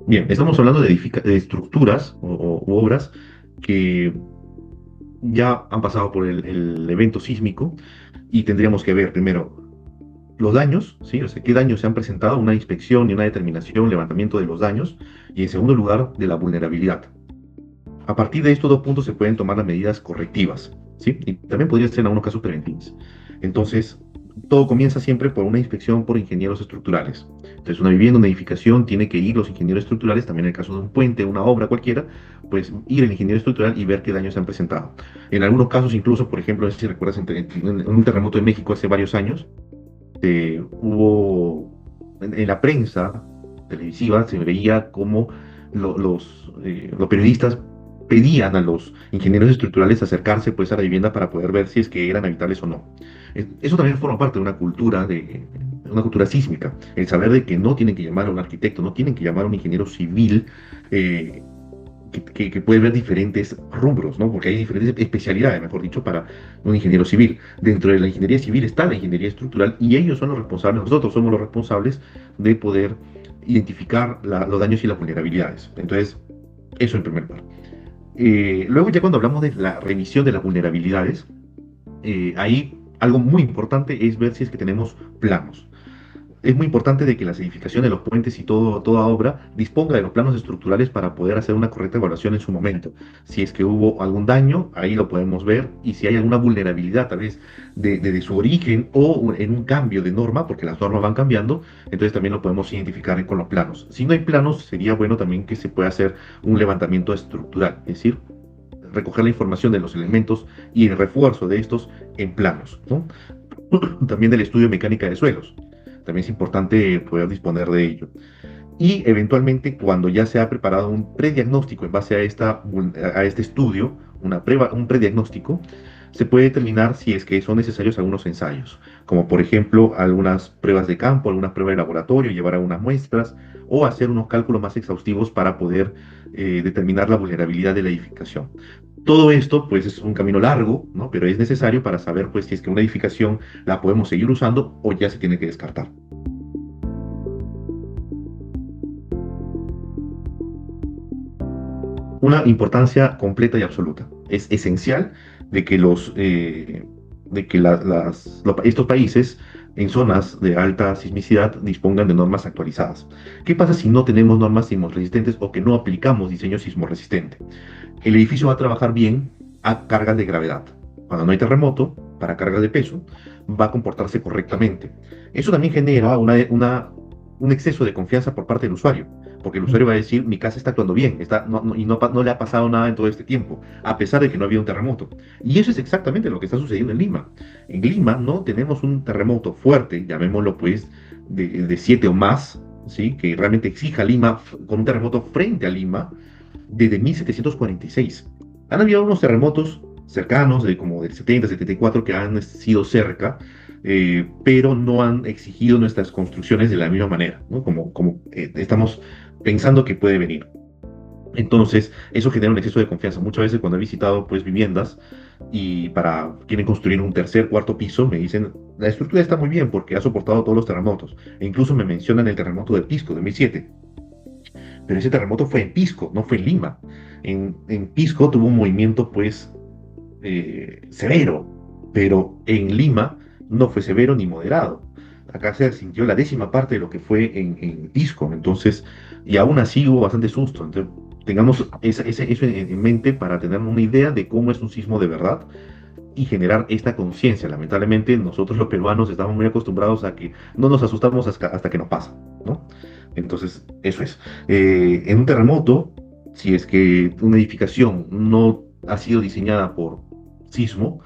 Bien, estamos hablando de estructuras u obras que ya han pasado por el evento sísmico y tendríamos que ver primero los daños, ¿sí? O sea, qué daños se han presentado, una inspección y una determinación, levantamiento de los daños, y en segundo lugar, de la vulnerabilidad. A partir de estos dos puntos se pueden tomar las medidas correctivas, ¿sí? Y también podría ser en algunos casos preventivas. Entonces, todo comienza siempre por una inspección por ingenieros estructurales. Entonces, una vivienda, una edificación, tiene que ir los ingenieros estructurales, también en el caso de un puente, una obra cualquiera, pues ir el ingeniero estructural y ver qué daños se han presentado. En algunos casos, incluso, por ejemplo, no sé si recuerdas, en un terremoto en México hace varios años, hubo en la prensa televisiva se veía como los periodistas pedían a los ingenieros estructurales acercarse pues a la vivienda para poder ver si es que eran habitables o no. Eso también forma parte de una cultura sísmica, el saber de que no tienen que llamar a un arquitecto, no tienen que llamar a un ingeniero civil, eh, que puede ver diferentes rubros, ¿no? Porque hay diferentes especialidades, mejor dicho, para un ingeniero civil. Dentro de la ingeniería civil está la ingeniería estructural y ellos son los responsables, nosotros somos los responsables de poder identificar los daños y las vulnerabilidades. Entonces, eso en primer lugar. Luego, ya cuando hablamos de la revisión de las vulnerabilidades, ahí algo muy importante es ver si es que tenemos planos. Es muy importante de que las edificaciones, los puentes y toda obra disponga de los planos estructurales para poder hacer una correcta evaluación en su momento. Si es que hubo algún daño, ahí lo podemos ver. Y si hay alguna vulnerabilidad, tal vez de su origen o en un cambio de norma, porque las normas van cambiando, entonces también lo podemos identificar con los planos. Si no hay planos, sería bueno también que se pueda hacer un levantamiento estructural, es decir, recoger la información de los elementos y el refuerzo de estos en planos, ¿no? También del estudio de mecánica de suelos. También es importante poder disponer de ello. Y eventualmente, cuando ya se ha preparado un prediagnóstico en base a este estudio, un prediagnóstico, se puede determinar si es que son necesarios algunos ensayos, como por ejemplo algunas pruebas de campo, algunas pruebas de laboratorio, llevar algunas muestras o hacer unos cálculos más exhaustivos para poder determinar la vulnerabilidad de la edificación. Todo esto, pues, es un camino largo, ¿no? Pero es necesario para saber, pues, si es que una edificación la podemos seguir usando o ya se tiene que descartar. Una importancia completa y absoluta. Es esencial de que estos países en zonas de alta sismicidad dispongan de normas actualizadas. ¿Qué pasa si no tenemos normas sismorresistentes o que no aplicamos diseño sismorresistente? El edificio va a trabajar bien a cargas de gravedad. Cuando no hay terremoto, para cargas de peso, va a comportarse correctamente. Eso también genera un exceso de confianza por parte del usuario, porque el usuario va a decir, mi casa está actuando bien, y no le ha pasado nada en todo este tiempo, a pesar de que no había un terremoto. Y eso es exactamente lo que está sucediendo en Lima. En Lima no tenemos un terremoto fuerte, llamémoslo pues, de 7 o más, ¿sí? Que realmente exija a Lima, con un terremoto frente a Lima, desde 1746. Han habido unos terremotos cercanos, como del 70, 74, que han sido cerca, pero no han exigido nuestras construcciones de la misma manera, ¿no? Como estamos pensando que puede venir. Entonces, eso genera un exceso de confianza. Muchas veces cuando he visitado pues viviendas y quieren construir un tercer, cuarto piso, me dicen, la estructura está muy bien porque ha soportado todos los terremotos. E incluso me mencionan el terremoto de Pisco de 2007. Pero ese terremoto fue en Pisco, no fue en Lima. En Pisco tuvo un movimiento pues severo, pero en Lima no fue severo ni moderado. Acá se sintió la décima parte de lo que fue en Pisco, entonces, y aún así hubo bastante susto. Entonces, tengamos eso en mente para tener una idea de cómo es un sismo de verdad y generar esta conciencia. Lamentablemente, nosotros los peruanos estamos muy acostumbrados a que no nos asustamos hasta que nos pasa, ¿no? Entonces, eso es. En un terremoto, si es que una edificación no ha sido diseñada por sismo,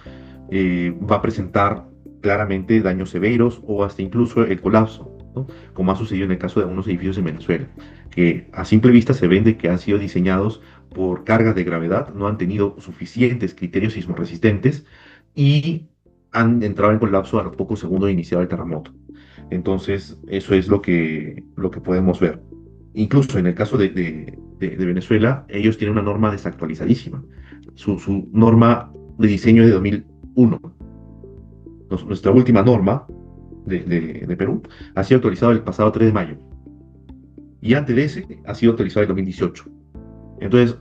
va a presentar claramente daños severos o hasta incluso el colapso, ¿no? Como ha sucedido en el caso de algunos edificios en Venezuela, que a simple vista se ven de que han sido diseñados por cargas de gravedad, no han tenido suficientes criterios sismoresistentes y han entrado en colapso a los pocos segundos de iniciado el terremoto. Entonces, eso es lo que podemos ver. Incluso en el caso de Venezuela, ellos tienen una norma desactualizadísima. Su norma de diseño es de 2001. Nuestra última norma de Perú ha sido actualizada el pasado 3 de mayo. y antes de ese ha sido actualizado en 2018. Entonces,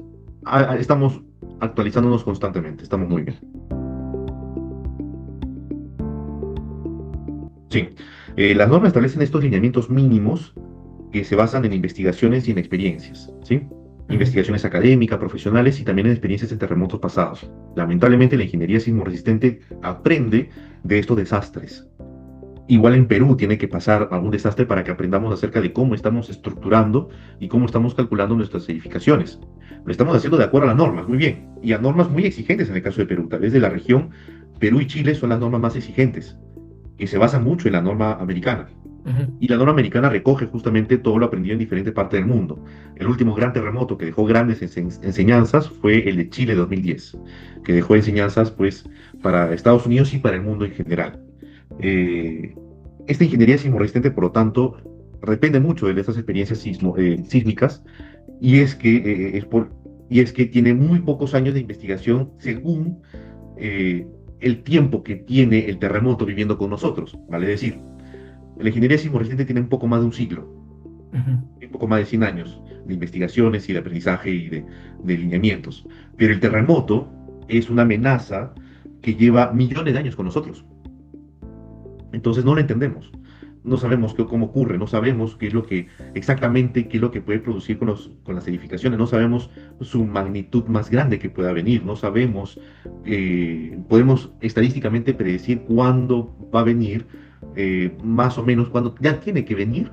estamos actualizándonos constantemente, estamos muy bien. Sí, las normas establecen estos lineamientos mínimos que se basan en investigaciones y en experiencias, ¿sí? Ujú. Investigaciones académicas, profesionales y también en experiencias en terremotos pasados. Lamentablemente, la ingeniería sismo resistente aprende de estos desastres. Igual en Perú tiene que pasar algún desastre para que aprendamos acerca de cómo estamos estructurando y cómo estamos calculando nuestras edificaciones. Lo estamos haciendo de acuerdo a las normas, muy bien, y a normas muy exigentes en el caso de Perú. Tal vez de la región, Perú y Chile son las normas más exigentes, que se basan mucho en la norma americana. Ujú. Y la norma americana recoge justamente todo lo aprendido en diferentes partes del mundo. El último gran terremoto que dejó grandes enseñanzas fue el de Chile 2010, que dejó enseñanzas pues para Estados Unidos y para el mundo en general. Eh, Esta ingeniería sismorresistente, por lo tanto, depende mucho de estas experiencias sísmicas y y es que tiene muy pocos años de investigación según eh, el tiempo que tiene el terremoto viviendo con nosotros, vale decir. La ingeniería sismorresistente tiene un poco más de un siglo, Ujú. un poco más de 100 años de investigaciones y de aprendizaje y de lineamientos. Pero el terremoto es una amenaza que lleva millones de años con nosotros. Entonces no lo entendemos. No sabemos cómo ocurre, no sabemos qué es lo que exactamente qué es lo que puede producir con las edificaciones, no sabemos su magnitud más grande que pueda venir, no sabemos, podemos estadísticamente predecir cuándo va a venir, más o menos cuándo ya tiene que venir.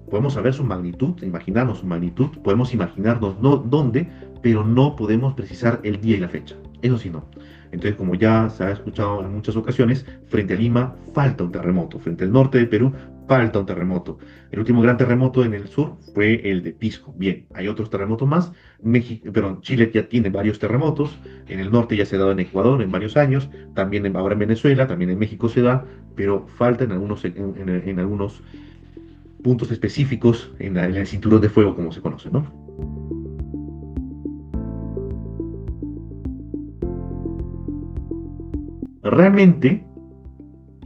Podemos saber su magnitud, imaginarnos su magnitud, podemos imaginarnos no, dónde, pero no podemos precisar el día y la fecha. Eso sí, no. Entonces, como ya se ha escuchado en muchas ocasiones, frente a Lima falta un terremoto, frente al norte de Perú falta un terremoto. El último gran terremoto en el sur fue el de Pisco. Bien, hay otros terremotos más. Chile ya tiene varios terremotos. En el norte ya se ha dado en Ecuador en varios años, también ahora en Venezuela, también en México se da, pero falta en en algunos puntos específicos en el cinturón de fuego, como se conoce, ¿no? Realmente,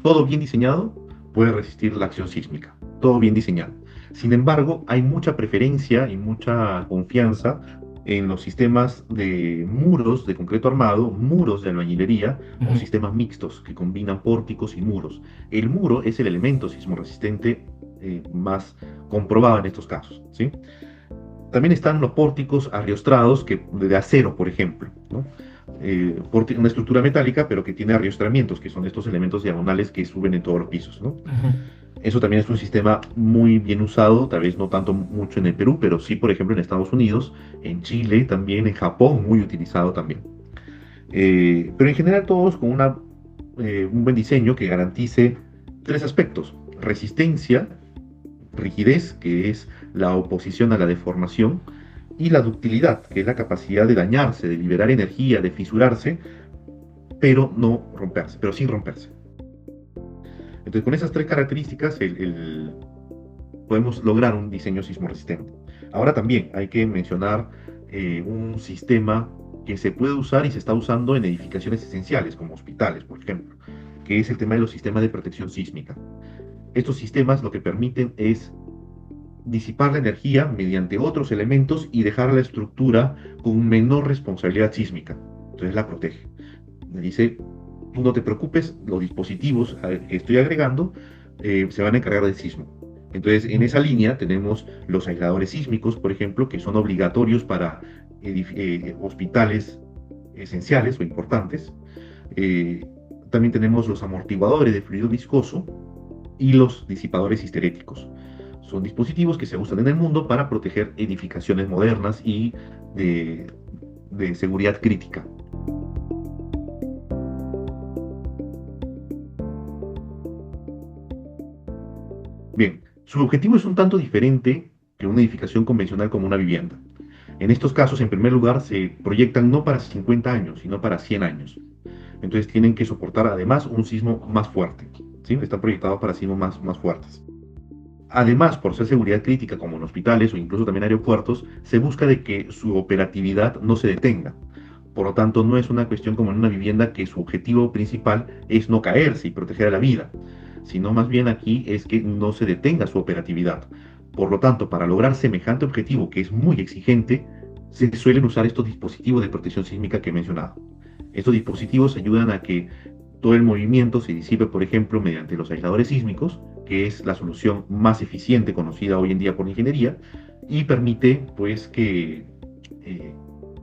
todo bien diseñado puede resistir la acción sísmica, todo bien diseñado. Sin embargo, hay mucha preferencia y mucha confianza en los sistemas de muros de concreto armado, muros de albañilería o Ujú. sistemas mixtos que combinan pórticos y muros. El muro es el elemento sismorresistente más comprobado en estos casos, ¿sí? También están los pórticos arriostrados de acero, por ejemplo, ¿no? Una estructura metálica, pero que tiene arriostramientos, que son estos elementos diagonales que suben en todos los pisos, ¿no? Ujú. Eso también es un sistema muy bien usado, tal vez no tanto mucho en el Perú, pero sí, por ejemplo, en Estados Unidos, en Chile, también en Japón, muy utilizado también. Pero en general todos con un buen diseño que garantice tres aspectos: resistencia, rigidez, que es la oposición a la deformación, y la ductilidad, que es la capacidad de dañarse, de liberar energía, de fisurarse, pero no romperse, pero sin romperse. Entonces, con esas tres características, podemos lograr un diseño sismo resistente. Ahora también hay que mencionar un sistema que se puede usar y se está usando en edificaciones esenciales, como hospitales, por ejemplo, que es el tema de los sistemas de protección sísmica. Estos sistemas lo que permiten es disipar la energía mediante otros elementos y dejar la estructura con menor responsabilidad sísmica. Entonces la protege. Me dice, tú no te preocupes, los dispositivos que estoy agregando se van a encargar del sismo. Entonces, en Ujú. esa línea tenemos los aisladores sísmicos, por ejemplo, que son obligatorios para hospitales esenciales o importantes. Eh, También tenemos los amortiguadores de fluido viscoso y los disipadores histeréticos. Son dispositivos que se usan en el mundo para proteger edificaciones modernas y de, de seguridad crítica. Bien, su objetivo es un tanto diferente que una edificación convencional como una vivienda. En estos casos, en primer lugar, se proyectan no para 50 años, sino para 100 años. Entonces tienen que soportar además un sismo más fuerte. ¿Sí? Están proyectados para sismos más fuertes. Además, por ser seguridad crítica como en hospitales o incluso también aeropuertos, se busca de que su operatividad no se detenga. Por lo tanto, no es una cuestión como en una vivienda que su objetivo principal es no caerse y proteger a la vida, sino más bien aquí es que no se detenga su operatividad. Por lo tanto, para lograr semejante objetivo, que es muy exigente, se suelen usar estos dispositivos de protección sísmica que he mencionado. Estos dispositivos ayudan a que todo el movimiento se disipe, por ejemplo, mediante los aisladores sísmicos, que es la solución más eficiente conocida hoy en día por la ingeniería, y permite pues eh,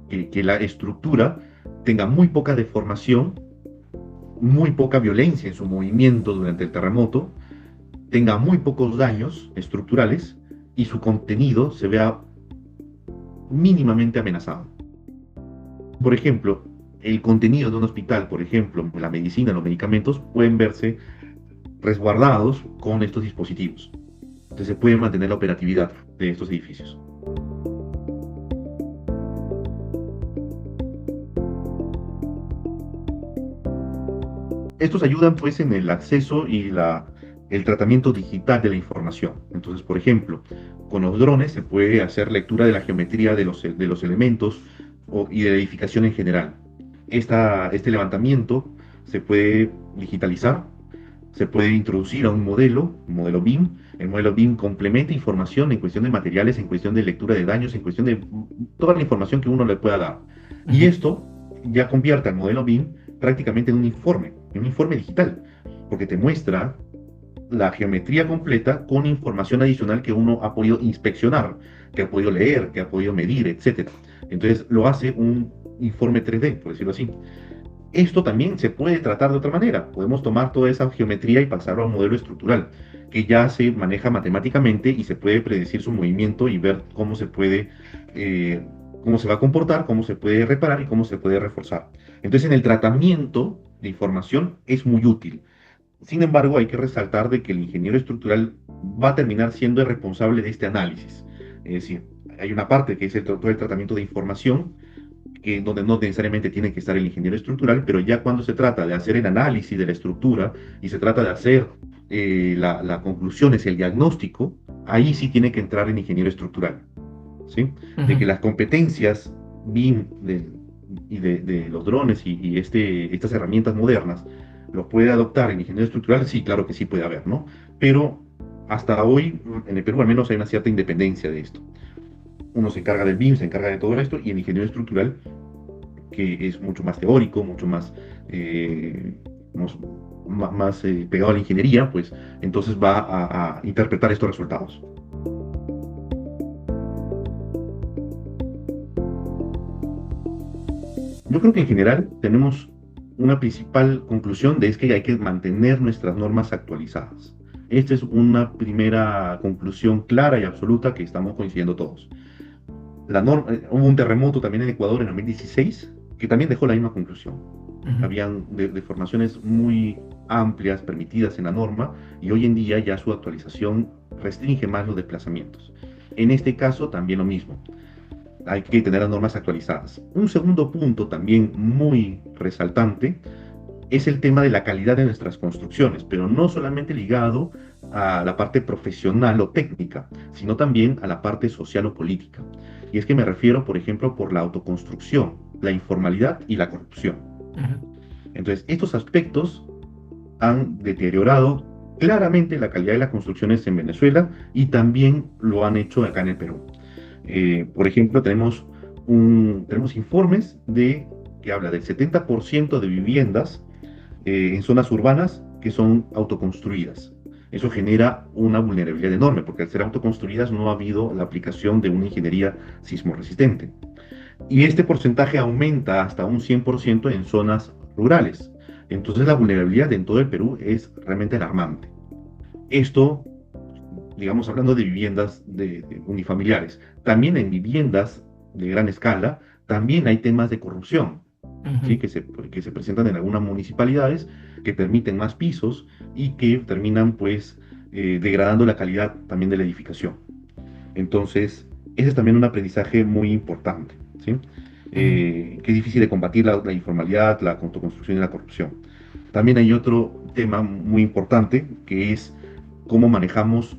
que la estructura tenga muy poca deformación, muy poca violencia en su movimiento durante el terremoto, tenga muy pocos daños estructurales y su contenido se vea mínimamente amenazado. Por ejemplo, el contenido de un hospital, por ejemplo, la medicina, los medicamentos, pueden verse resguardados con estos dispositivos. Entonces se puede mantener la operatividad de estos edificios. Estos ayudan pues en el acceso y el tratamiento digital de la información. Entonces, por ejemplo, con los drones se puede hacer lectura de la geometría de los elementos y de la edificación en general. Este levantamiento se puede digitalizar, se puede introducir a un modelo BIM. El modelo BIM complementa información en cuestión de materiales, en cuestión de lectura de daños, en cuestión de toda la información que uno le pueda dar. Y esto ya convierte al modelo BIM prácticamente en un informe digital, porque te muestra la geometría completa con información adicional que uno ha podido inspeccionar, que ha podido leer, que ha podido medir, etcétera. Entonces lo hace un informe 3D, por decirlo así. Esto también se puede tratar de otra manera. Podemos tomar toda esa geometría y pasarlo a un modelo estructural, que ya se maneja matemáticamente y se puede predecir su movimiento y ver cómo se puede, cómo se va a comportar, cómo se puede reparar y cómo se puede reforzar. Entonces, en el tratamiento de información es muy útil. Sin embargo, hay que resaltar de que el ingeniero estructural va a terminar siendo el responsable de este análisis. Es decir, hay una parte que es todo el tratamiento de información, donde no necesariamente tiene que estar el ingeniero estructural, pero ya cuando se trata de hacer el análisis de la estructura y se trata de hacer la conclusión, es el diagnóstico, ahí sí tiene que entrar el ingeniero estructural, ¿sí? De que las competencias BIM de los drones estas herramientas modernas los puede adoptar el ingeniero estructural, sí, claro que sí puede haber, ¿no? Pero hasta hoy, en el Perú al menos hay una cierta independencia de esto. Uno se encarga del BIM, se encarga de todo esto, y el ingeniero estructural, que es mucho más teórico, mucho más, pegado a la ingeniería, pues entonces va a interpretar estos resultados. Yo creo que en general tenemos una principal conclusión de es que hay que mantener nuestras normas actualizadas. Esta es una primera conclusión clara y absoluta que estamos coincidiendo todos. Hubo un terremoto también en Ecuador en 2016 que también dejó la misma conclusión. Habían deformaciones muy amplias permitidas en la norma y hoy en día ya su actualización restringe más los desplazamientos. En este caso también lo mismo. Hay que tener las normas actualizadas. Un segundo punto también muy resaltante es el tema de la calidad de nuestras construcciones, pero no solamente ligado a la parte profesional o técnica, sino también a la parte social o política. Y es que me refiero, por ejemplo, por la autoconstrucción, la informalidad y la corrupción. Entonces, estos aspectos han deteriorado claramente la calidad de las construcciones en Venezuela y también lo han hecho acá en el Perú. Por ejemplo, tenemos informes que habla del 70% de viviendas en zonas urbanas que son autoconstruidas. Eso genera una vulnerabilidad enorme, porque al ser autoconstruidas no ha habido la aplicación de una ingeniería sismorresistente. Y este porcentaje aumenta hasta un 100% en zonas rurales. Entonces la vulnerabilidad en todo el Perú es realmente alarmante. Esto, digamos, hablando de viviendas de unifamiliares. También en viviendas de gran escala, también hay temas de corrupción. ¿Sí? Que se presentan en algunas municipalidades que permiten más pisos y que terminan pues degradando la calidad también de la edificación. Entonces, ese es también un aprendizaje muy importante, ¿sí? Que es difícil de combatir la informalidad, la autoconstrucción y la corrupción. También hay otro tema muy importante que es cómo manejamos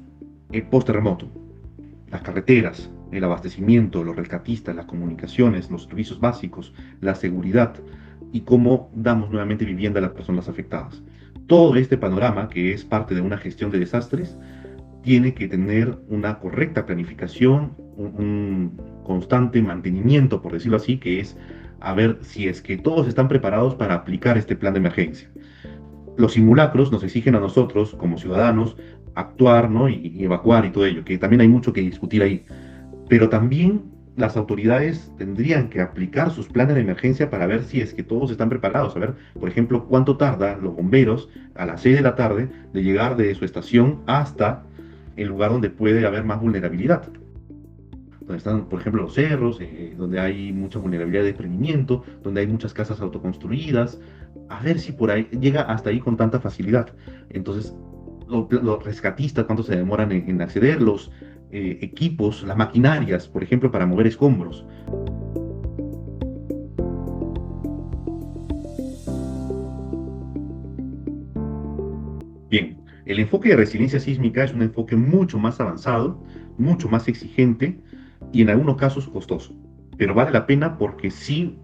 el post-terremoto, las carreteras, el abastecimiento, los rescatistas, las comunicaciones, los servicios básicos, la seguridad y cómo damos nuevamente vivienda a las personas afectadas. Todo este panorama, que es parte de una gestión de desastres, tiene que tener una correcta planificación, un constante mantenimiento, por decirlo así, que es a ver si es que todos están preparados para aplicar este plan de emergencia. Los simulacros nos exigen a nosotros, como ciudadanos, actuar, ¿no? Y evacuar y todo ello, que también hay mucho que discutir ahí. Pero también las autoridades tendrían que aplicar sus planes de emergencia para ver si es que todos están preparados. A ver, por ejemplo, cuánto tarda los bomberos a las 6 de la tarde de llegar de su estación hasta el lugar donde puede haber más vulnerabilidad. Donde están, por ejemplo, los cerros, donde hay mucha vulnerabilidad de desprendimiento, donde hay muchas casas autoconstruidas. A ver si por ahí llega hasta ahí con tanta facilidad. Entonces, los rescatistas, cuánto se demoran en acceder, los equipos, las maquinarias, por ejemplo, para mover escombros. Bien, el enfoque de resiliencia sísmica es un enfoque mucho más avanzado, mucho más exigente y en algunos casos costoso, pero vale la pena porque sí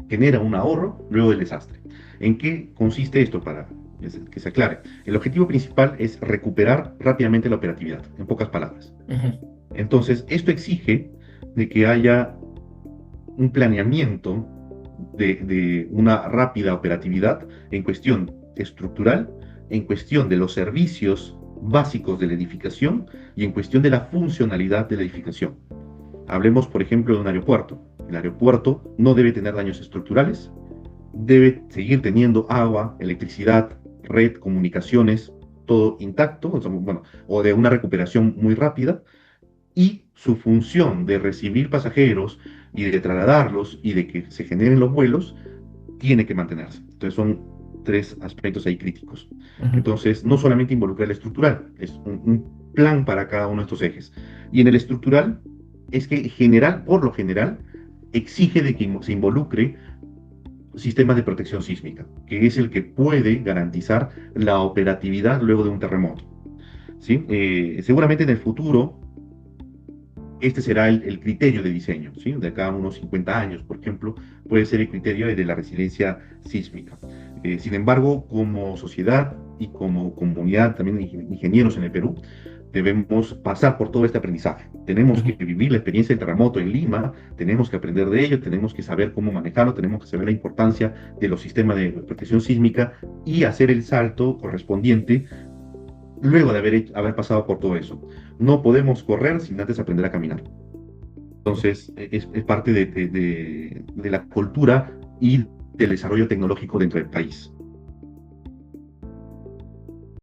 genera un ahorro luego del desastre. ¿En qué consiste esto para que se aclare? El objetivo principal es recuperar rápidamente la operatividad, en pocas palabras. Ujú. Entonces, esto exige de que haya un planeamiento de una rápida operatividad en cuestión estructural, en cuestión de los servicios básicos de la edificación y en cuestión de la funcionalidad de la edificación. Hablemos, por ejemplo, de un aeropuerto. El aeropuerto no debe tener daños estructurales, debe seguir teniendo agua, electricidad, red, comunicaciones, todo intacto, o sea, bueno, o de una recuperación muy rápida, y su función de recibir pasajeros y de trasladarlos y de que se generen los vuelos tiene que mantenerse. Entonces son tres aspectos ahí críticos. Ujú. Entonces, no solamente involucra el estructural, es un plan para cada uno de estos ejes. Y en el estructural es que general, por lo general, exige de que se involucre sistemas de protección sísmica, que es el que puede garantizar la operatividad luego de un terremoto. ¿Sí? Seguramente en el futuro este será el criterio de diseño, ¿sí? De acá a unos 50 años, por ejemplo, puede ser el criterio de la resiliencia sísmica. Sin embargo, como sociedad y como comunidad, también ingenieros en el Perú, debemos pasar por todo este aprendizaje. Tenemos que Ujú. vivir la experiencia del terremoto en Lima, tenemos que aprender de ello, tenemos que saber cómo manejarlo, tenemos que saber la importancia de los sistemas de protección sísmica y hacer el salto correspondiente luego de haber pasado por todo eso. No podemos correr sin antes aprender a caminar. Entonces, es parte de la cultura y del desarrollo tecnológico dentro del país.